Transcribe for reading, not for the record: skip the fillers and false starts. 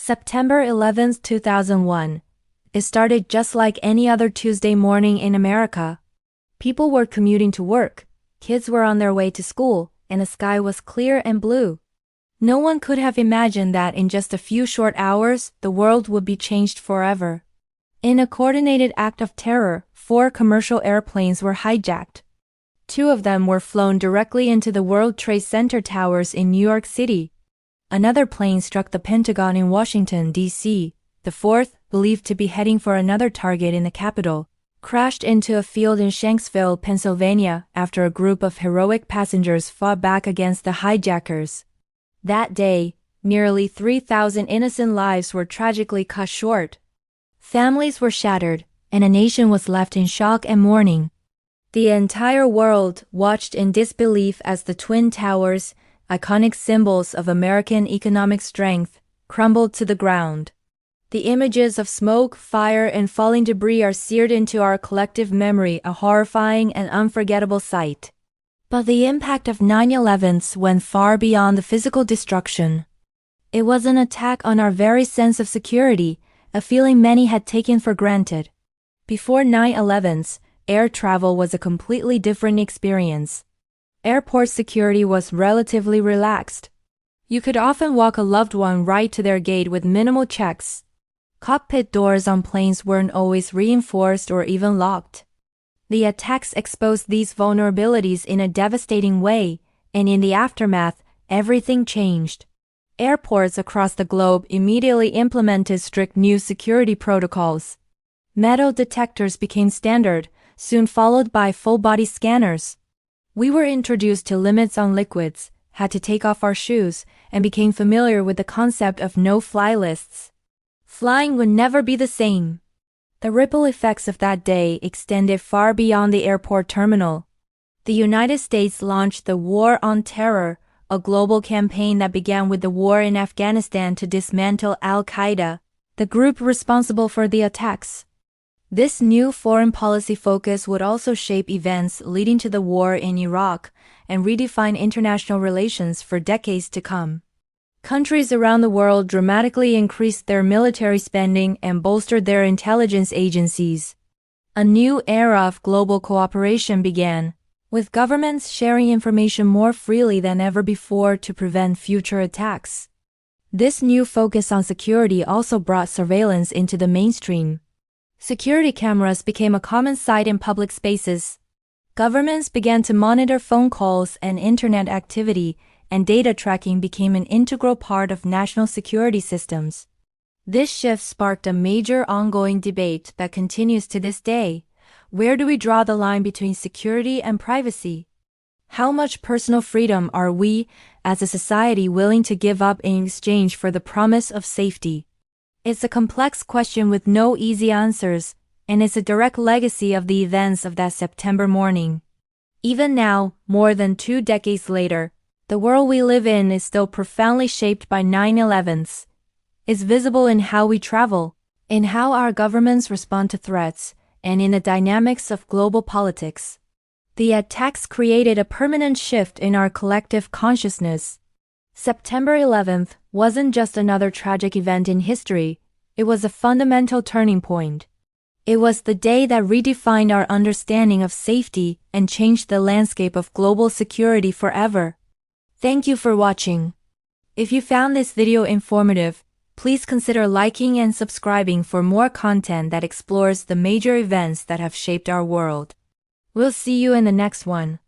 September 11th, 2001. It started just like any other Tuesday morning in America. People were commuting to work, kids were on their way to school, and the sky was clear and blue. No one could have imagined that in just a few short hours, the world would be changed forever. In a coordinated act of terror, 4 commercial airplanes were hijacked. 2 of them were flown directly into the World Trade Center towers in New York City. Another plane struck the Pentagon in Washington, D.C. The 4th, believed to be heading for another target in the Capitol, crashed into a field in Shanksville, Pennsylvania, after a group of heroic passengers fought back against the hijackers. That day, nearly 3,000 innocent lives were tragically cut short. Families were shattered, and a nation was left in shock and mourning. The entire world watched in disbelief as the Twin Towers, iconic symbols of American economic strength, crumbled to the ground. The images of smoke, fire, and falling debris are seared into our collective memory, a horrifying and unforgettable sight. But the impact of 9/11 went far beyond the physical destruction. It was an attack on our very sense of security, a feeling many had taken for granted. Before 9/11, air travel was a completely different experience. Airport security was relatively relaxed. You could often walk a loved one right to their gate with minimal checks. Cockpit doors on planes weren't always reinforced or even locked. The attacks exposed these vulnerabilities in a devastating way, and in the aftermath, everything changed. Airports across the globe immediately implemented strict new security protocols. Metal detectors became standard, soon followed by full-body scanners. We were introduced to limits on liquids, had to take off our shoes, and became familiar with the concept of no-fly lists. Flying would never be the same. The ripple effects of that day extended far beyond the airport terminal. The United States launched the War on Terror, a global campaign that began with the war in Afghanistan to dismantle Al-Qaeda, the group responsible for the attacks. This new foreign policy focus would also shape events leading to the war in Iraq and redefine international relations for decades to come. Countries around the world dramatically increased their military spending and bolstered their intelligence agencies. A new era of global cooperation began, with governments sharing information more freely than ever before to prevent future attacks. This new focus on security also brought surveillance into the mainstream. Security cameras became a common sight in public spaces. Governments began to monitor phone calls and internet activity, and data tracking became an integral part of national security systems. This shift sparked a major ongoing debate that continues to this day. Where do we draw the line between security and privacy? How much personal freedom are we, as a society, willing to give up in exchange for the promise of safety? It's a complex question with no easy answers, and it's a direct legacy of the events of that September morning. Even now, more than 2 decades later, the world we live in is still profoundly shaped by 9/11. It's visible in how we travel, in how our governments respond to threats, and in the dynamics of global politics. The attacks created a permanent shift in our collective consciousness. September 11th wasn't just another tragic event in history, it was a fundamental turning point. It was the day that redefined our understanding of safety and changed the landscape of global security forever. Thank you for watching. If you found this video informative, please consider liking and subscribing for more content that explores the major events that have shaped our world. We'll see you in the next one.